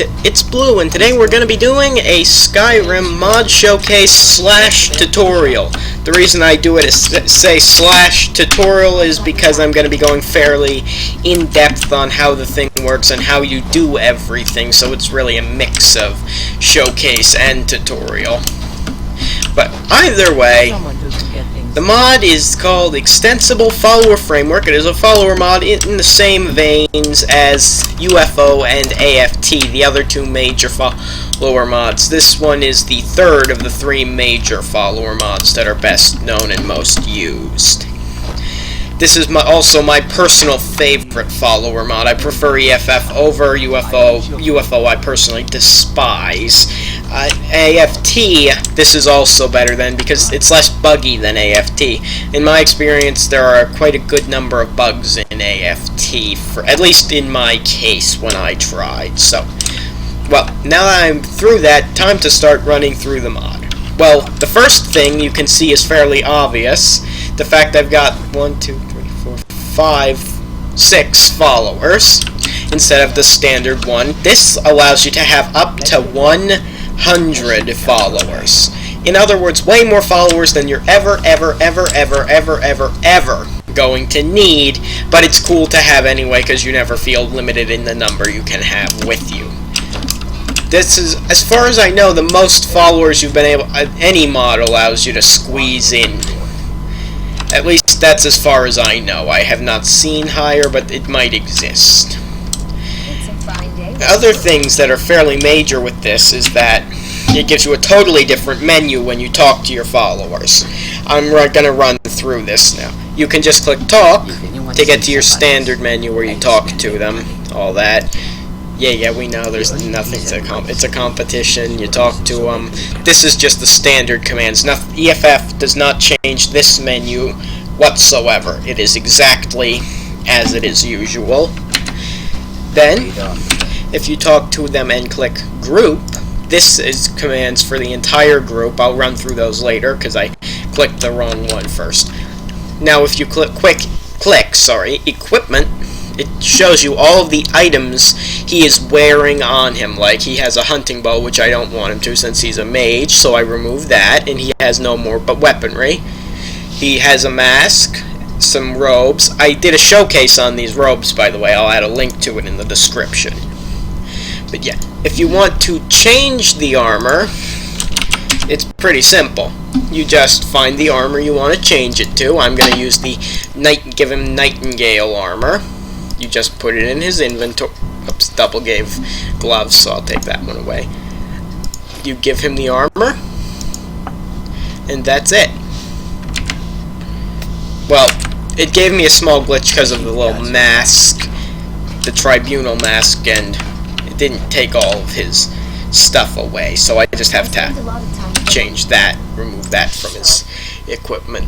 It's Blue, and today we're going to be doing a Skyrim mod showcase slash tutorial. The reason I do it is say slash tutorial is because I'm going to be going fairly in-depth on how the thing works and how you do everything, so it's really a mix of showcase and tutorial. But either way, the mod is called Extensible Follower Framework. It is a follower mod in the same veins as UFO and AFT, the other two major follower mods. This one is the third of the three major follower mods that are best known and most used. This is also my personal favorite follower mod. I prefer EFF over UFO. UFO I personally despise. AFT, this is also better than, because it's less buggy than AFT. In my experience, there are quite a good number of bugs in AFT, at least in my case when I tried. So, well, now that I'm through that, time to start running through the mod. Well, the first thing you can see is fairly obvious. The fact I've got 1, 2, 3, 4, 5, 6 followers instead of the standard one. This allows you to have up to 100 followers. In other words, way more followers than you're ever going to need, but it's cool to have anyway because you never feel limited in the number you can have with you. This is, as far as I know, the most followers you've been able, any mod allows you to squeeze in. At least that's as far as I know. I have not seen higher, but it might exist. Other things that are fairly major with this is that it gives you a totally different menu when you talk to your followers. I'm going to run through this now. You can just click talk to get to your standard menu where you talk to them, all that. Yeah, we know there's nothing to it's a competition, you talk to them. This is just the standard commands. EFF does not change this menu whatsoever. It is exactly as it is usual. Then, if you talk to them and click group, this is commands for the entire group. I'll run through those later because I clicked the wrong one first. Now, if you click equipment, it shows you all of the items he is wearing on him. Like, he has a hunting bow, which I don't want him to since he's a mage, so I remove that, and he has no more but weaponry. He has a mask, some robes. I did a showcase on these robes, by the way. I'll add a link to it in the description. But yeah, if you want to change the armor, it's pretty simple. You just find the armor you want to change it to. I'm going to use the give him Nightingale armor. You just put it in his inventory. Oops, double gave gloves, so I'll take that one away. You give him the armor, and that's it. Well, it gave me a small glitch because of the little mask, the tribunal mask, and it didn't take all of his stuff away, so I just have to change that, remove that from his equipment.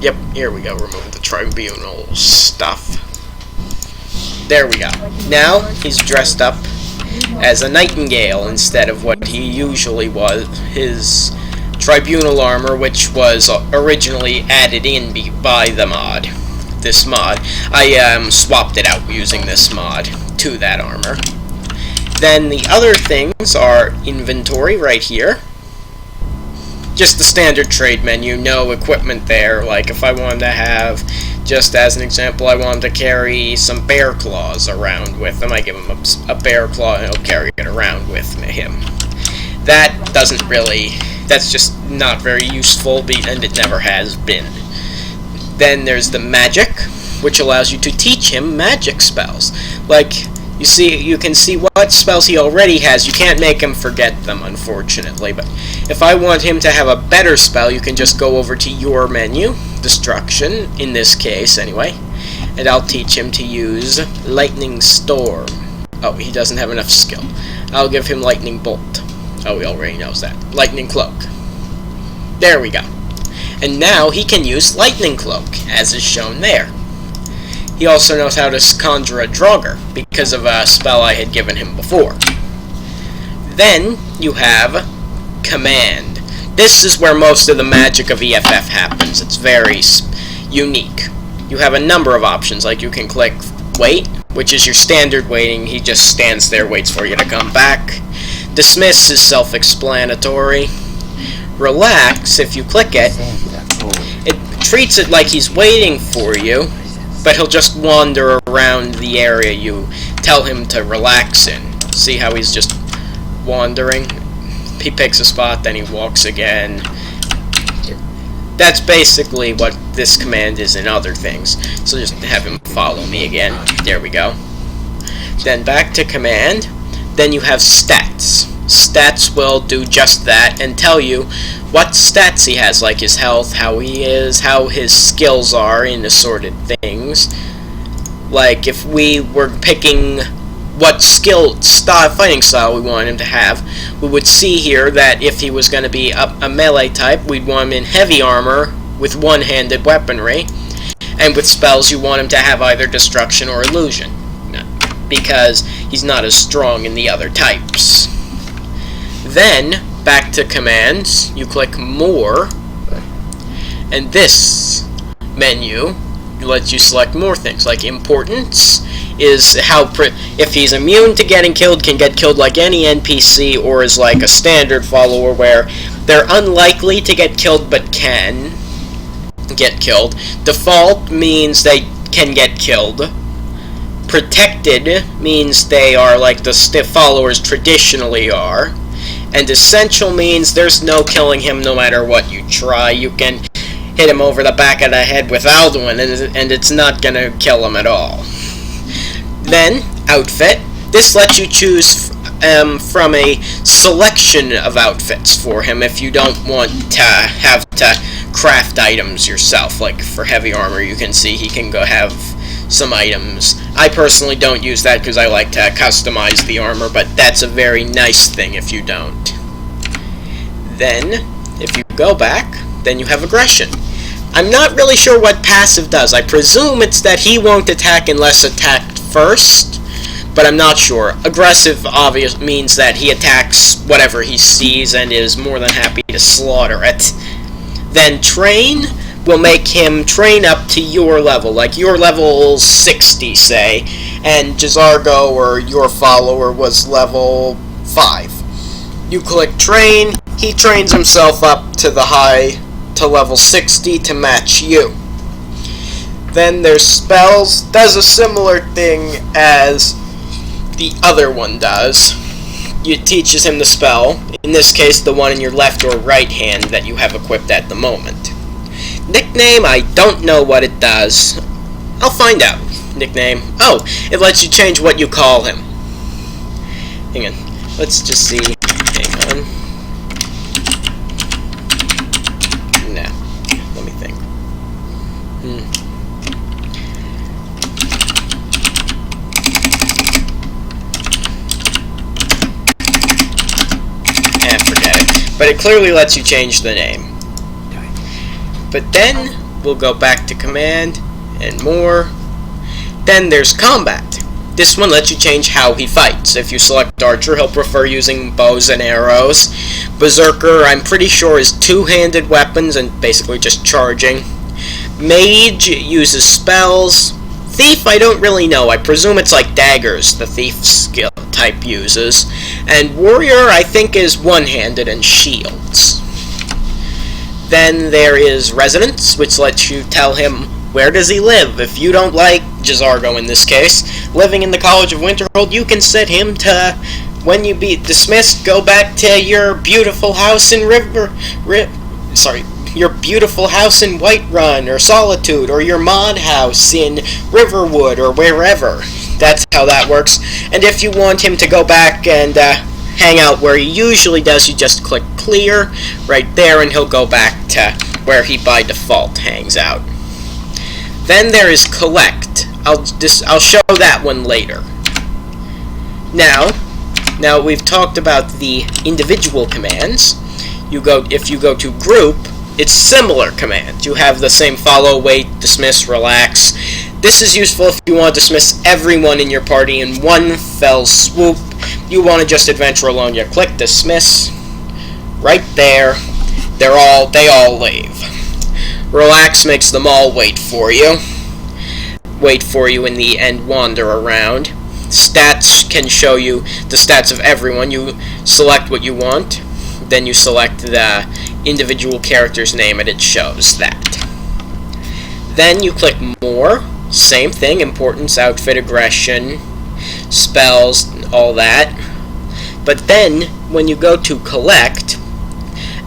Yep, here we go, remove the tribunal stuff. There we go. Now he's dressed up as a nightingale instead of what he usually was, his tribunal armor, which was originally added in by the mod. This mod. I swapped it out using this mod to that armor. Then the other things are inventory right here. Just the standard trade menu, no equipment there. Like if I wanted to have, just as an example, I wanted to carry some bear claws around with him. I give him a bear claw and he'll carry it around with him. That doesn't really, that's just not very useful, and it never has been. Then there's the magic, which allows you to teach him magic spells. Like, you can see what spells he already has. You can't make him forget them, unfortunately. But if I want him to have a better spell, you can just go over to your menu, Destruction, in this case, anyway. And I'll teach him to use Lightning Storm. Oh, he doesn't have enough skill. I'll give him Lightning Bolt. Oh, he already knows that. Lightning Cloak. There we go. And now he can use Lightning Cloak, as is shown there. He also knows how to conjure a Draugr, because of a spell I had given him before. Then, you have Command. This is where most of the magic of EFF happens. It's very unique. You have a number of options, like you can click Wait, which is your standard waiting. He just stands there, waits for you to come back. Dismiss is self-explanatory. Relax, if you click it, it treats it like he's waiting for you, but he'll just wander around the area you tell him to relax in. See how he's just wandering? He picks a spot, then he walks again. That's basically what this command is in other things. So just have him follow me again. There we go. Then back to command. Then you have stats. Stats will do just that and tell you what stats he has, like his health, how he is, how his skills are in assorted things. Like if we were picking what fighting style we want him to have, we would see here that if he was going to be a melee type, we'd want him in heavy armor with one-handed weaponry, and with spells you want him to have either destruction or illusion, because he's not as strong in the other types. Then, back to commands, you click more, and this menu lets you select more things, like importance is how if he's immune to getting killed, can get killed like any NPC, or is like a standard follower where they're unlikely to get killed but can get killed. Default means they can get killed. Protected means they are like the followers traditionally are. And essential means there's no killing him no matter what you try. You can hit him over the back of the head with Alduin and it's not gonna kill him at all. Then, outfit. This lets you choose from a selection of outfits for him if you don't want to have to craft items yourself. Like for heavy armor, you can see he can go have some items. I personally don't use that because I like to customize the armor, but that's a very nice thing if you don't. Then, if you go back, then you have aggression. I'm not really sure what passive does. I presume it's that he won't attack unless attacked first, but I'm not sure. Aggressive obvious means that he attacks whatever he sees and is more than happy to slaughter it. Then train will make him train up to your level, like your level 60, say, and Jazargo or your follower was level 5. You click train, he trains himself up to level 60 to match you. Then there's spells, does a similar thing as the other one does. It teaches him the spell, in this case the one in your left or right hand that you have equipped at the moment. Nickname, I don't know what it does. I'll find out. Nickname, oh, it lets you change what you call him. Hang on, let's just see, hang on. Let me think. Forget it. But it clearly lets you change the name. But then, we'll go back to command, and more. Then there's combat. This one lets you change how he fights. If you select Archer, he'll prefer using bows and arrows. Berserker, I'm pretty sure, is two-handed weapons and basically just charging. Mage uses spells. Thief, I don't really know. I presume it's like daggers the thief skill type uses. And Warrior, I think, is one-handed and shields. Then there is Residence, which lets you tell him where does he live. If you don't like Jazargo in this case, living in the College of Winterhold, you can set him to, when you be dismissed, go back to your beautiful house in your beautiful house in Whiterun or Solitude, or your mod house in Riverwood or wherever. That's how that works. And if you want him to go back and hang out where he usually does, you just click clear right there and he'll go back to where he by default hangs out. Then there is collect. I'll show that one later. Now we've talked about the individual commands. If you go to group, it's similar commands. You have the same follow, wait, dismiss, relax. This is useful if you want to dismiss everyone in your party in one fell swoop. You want to just adventure alone, you click dismiss. Right there. They all leave. Relax makes them all wait for you. wait for you in the end wander around. Stats can show you the stats of everyone. You select what you want, then you select the individual character's name and it shows that. Then you click more, same thing, importance, outfit, aggression, spells, all that. But then when you go to collect,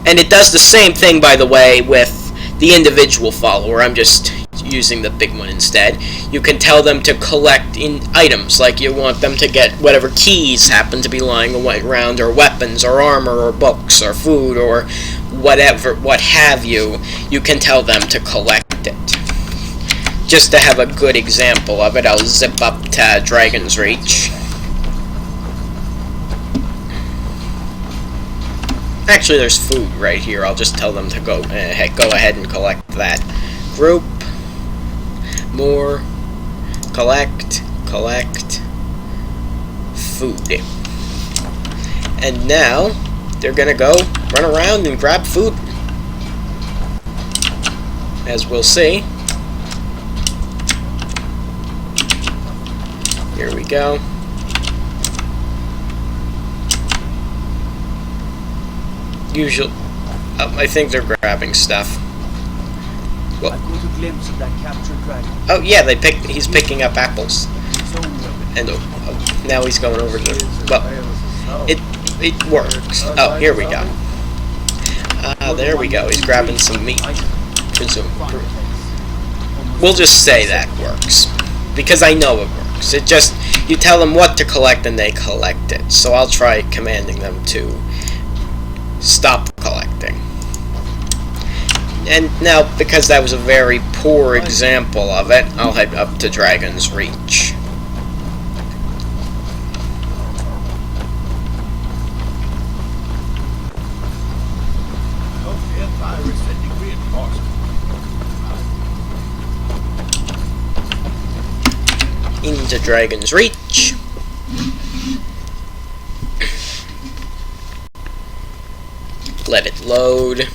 and it does the same thing, by the way, with the individual follower, I'm just using the big one instead. You can tell them to collect in items, like you want them to get whatever keys happen to be lying around, or weapons, or armor, or books, or food, or whatever, what have you. You can tell them to collect it. Just to have a good example of it, I'll zip up to Dragon's Reach. Actually, there's food right here. I'll just tell them to go ahead and collect that. Group, more, collect, food. And now, they're gonna go run around and grab food. As we'll see. Here we go. Usually, I think they're grabbing stuff. Well, oh yeah, he's picking up apples. And now he's going over to. Well, it works. Oh, here we go. There we go. He's grabbing some meat. We'll just say that works because I know it works. It just, you tell them what to collect and they collect it. So I'll try commanding them to stop collecting. And now, because that was a very poor example of it, I'll head up to Dragon's Reach. Into Dragon's Reach. Let it load.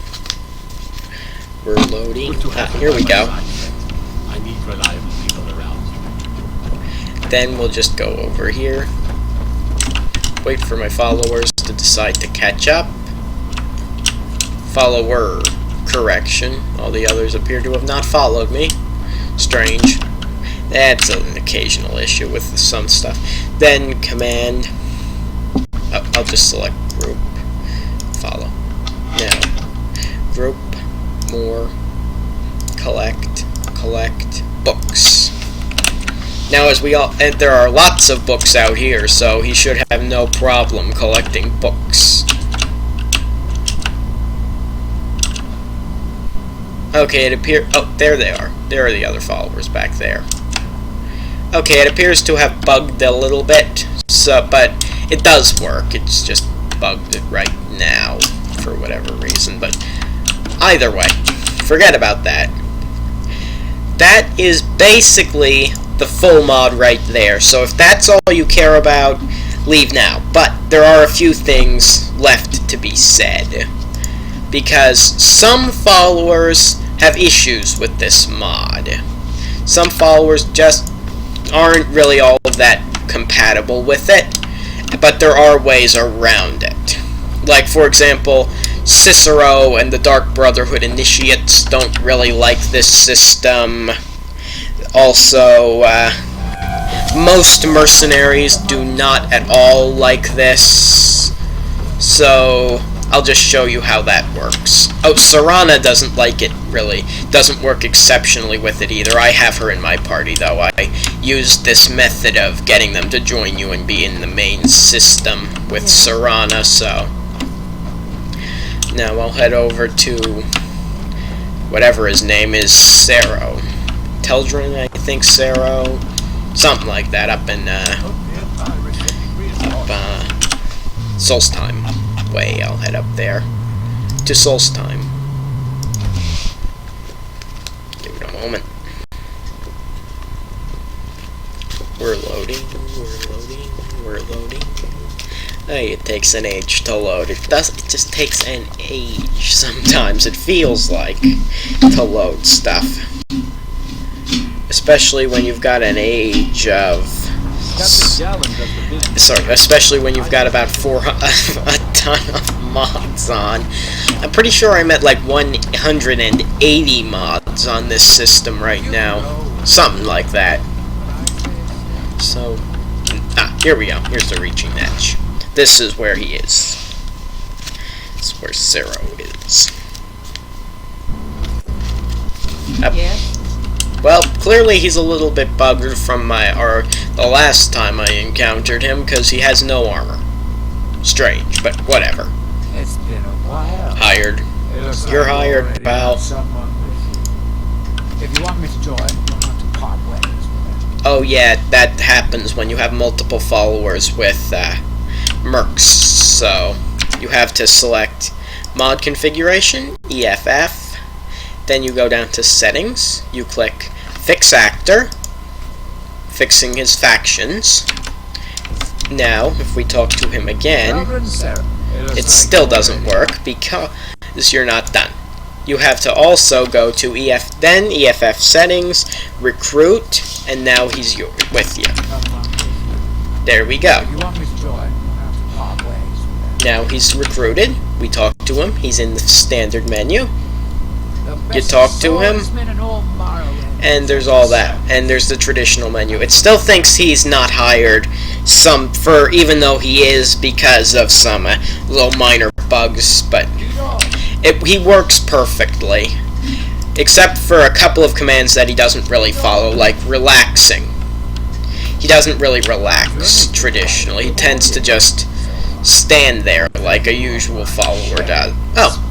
We're loading. Here we go. I need reliable people around. Then we'll just go over here. Wait for my followers to decide to catch up. Follower correction. All the others appear to have not followed me. Strange. That's an occasional issue with some stuff. Then command. Oh, I'll just select group. Follow. Now, group, more, collect, books. Now, as we all, and there are lots of books out here, so he should have no problem collecting books. Okay, it appears, oh, there they are. There are the other followers back there. Okay, it appears to have bugged a little bit, so, but it does work. It's just bugged right now for whatever reason, but either way, forget about that. That is basically the full mod right there, so if that's all you care about, leave now. But there are a few things left to be said, because some followers have issues with this mod. Some followers just aren't really all that compatible with it, but there are ways around it. Like, for example, Cicero and the Dark Brotherhood Initiates don't really like this system. Also, most mercenaries do not at all like this. So, I'll just show you how that works. Oh, Serana doesn't like it, really. Doesn't work exceptionally with it either. I have her in my party, though. I used this method of getting them to join you and be in the main system with Serana, so... Now I'll head over to whatever his name is, Sero. Teldrin, I think, Sero. Something like that, up in, Solstheim way. I'll head up there to Solstheim. Give it a moment. We're loading. Hey, it takes an age to load. It just takes an age sometimes, it feels like, to load stuff. Especially when you've got an age of... Sorry, especially when you've got about a ton of mods on. I'm pretty sure I'm at like 180 mods on this system right now. Something like that. So, here we go. Here's the reaching edge. This is where he is. This is where Zero is. Well, clearly he's a little bit bugged from the last time I encountered him, because he has no armor. Strange, but whatever. It's been a while. Hired. You're hired, pal. If you want me to join, you'll have to part ways with it. Oh yeah, that happens when you have multiple followers with mercs. So you have to select mod configuration, EFF, then you go down to settings, you click fix actor, fixing his factions. Now, if we talk to him again, it still doesn't work because you're not done. You have to also go to EFF settings, recruit, and now he's with you. There we go. Now he's recruited. We talk to him. He's in the standard menu. You talk to him, and there's all that. And there's the traditional menu. It still thinks he's not hired, even though he is, because of some little minor bugs, but he works perfectly. Except for a couple of commands that he doesn't really follow, like relaxing. He doesn't really relax traditionally. He tends to just stand there like a usual follower does. Oh.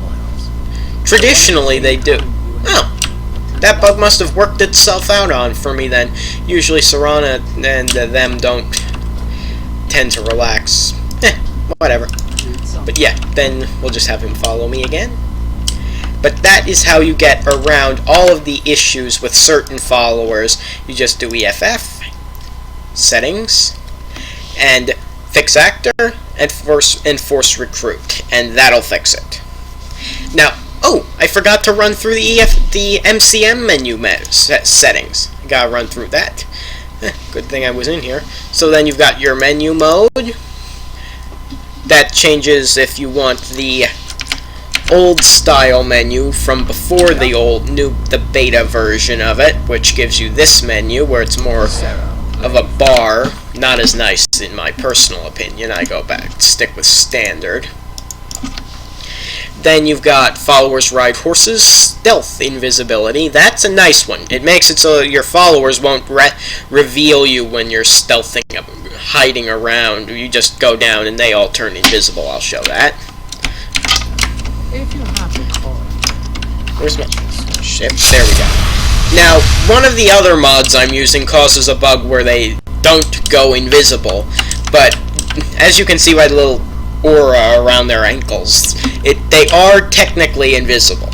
Traditionally, they do. Oh, that bug must have worked itself out for me then. Usually, Serana and them don't tend to relax. Whatever. But yeah, then we'll just have him follow me again. But that is how you get around all of the issues with certain followers. You just do EFF, settings, and fix actor, and force recruit, and that'll fix it. Now, oh, I forgot to run through the MCM menu settings. I gotta run through that. Good thing I was in here. So then you've got your menu mode. That changes if you want the old style menu from before the beta version of it, which gives you this menu where it's more of a bar. Not as nice in my personal opinion. I stick with standard. Then you've got followers ride horses, stealth invisibility. That's a nice one. It makes it so your followers won't reveal you when you're stealthing, hiding around. You just go down and they all turn invisible. I'll show that. If you have a coin. Where's my ship? There we go. Now, one of the other mods I'm using causes a bug where they don't go invisible, but as you can see by the little aura around their ankles, they are technically invisible.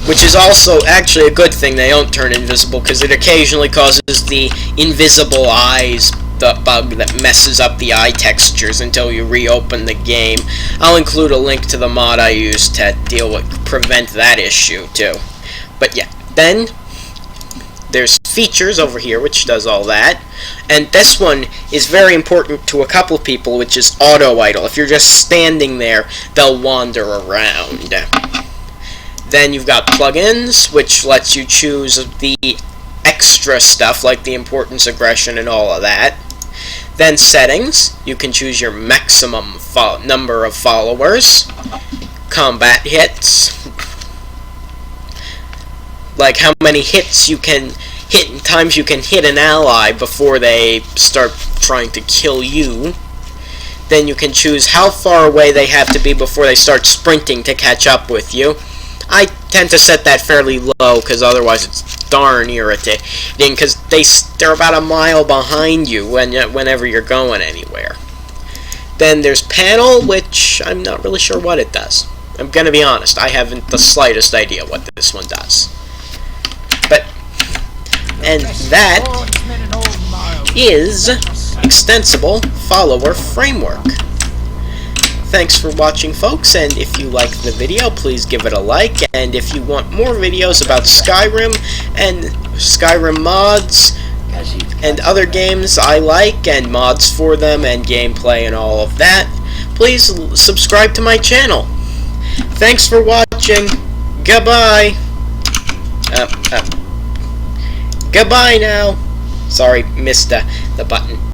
Which is also actually a good thing they don't turn invisible, because it occasionally causes the invisible eyes, the bug that messes up the eye textures until you reopen the game. I'll include a link to the mod I use to prevent that issue too. But yeah, then there's features over here which does all that, and this one is very important to a couple people, which is auto idle. If you're just standing there, they'll wander around. Then you've got plugins, which lets you choose the extra stuff like the importance, aggression, and all of that. Then settings, you can choose your maximum number of followers, combat hits, like how many hits you can hit, times you can hit an ally before they start trying to kill you. Then you can choose how far away they have to be before they start sprinting to catch up with you. I tend to set that fairly low, because otherwise it's darn irritating, because they're about a mile behind you whenever you're going anywhere. Then there's panel, which I'm not really sure what it does. I'm gonna be honest, I haven't the slightest idea what this one does. And that is Extensible Follower Framework. thanks for watching, folks, and if you liked the video, please give it a like, and if you want more videos about Skyrim and Skyrim mods and other games I like and mods for them and gameplay and all of that, please subscribe to my channel. Thanks for watching. Goodbye. Goodbye now. Sorry, missed the button.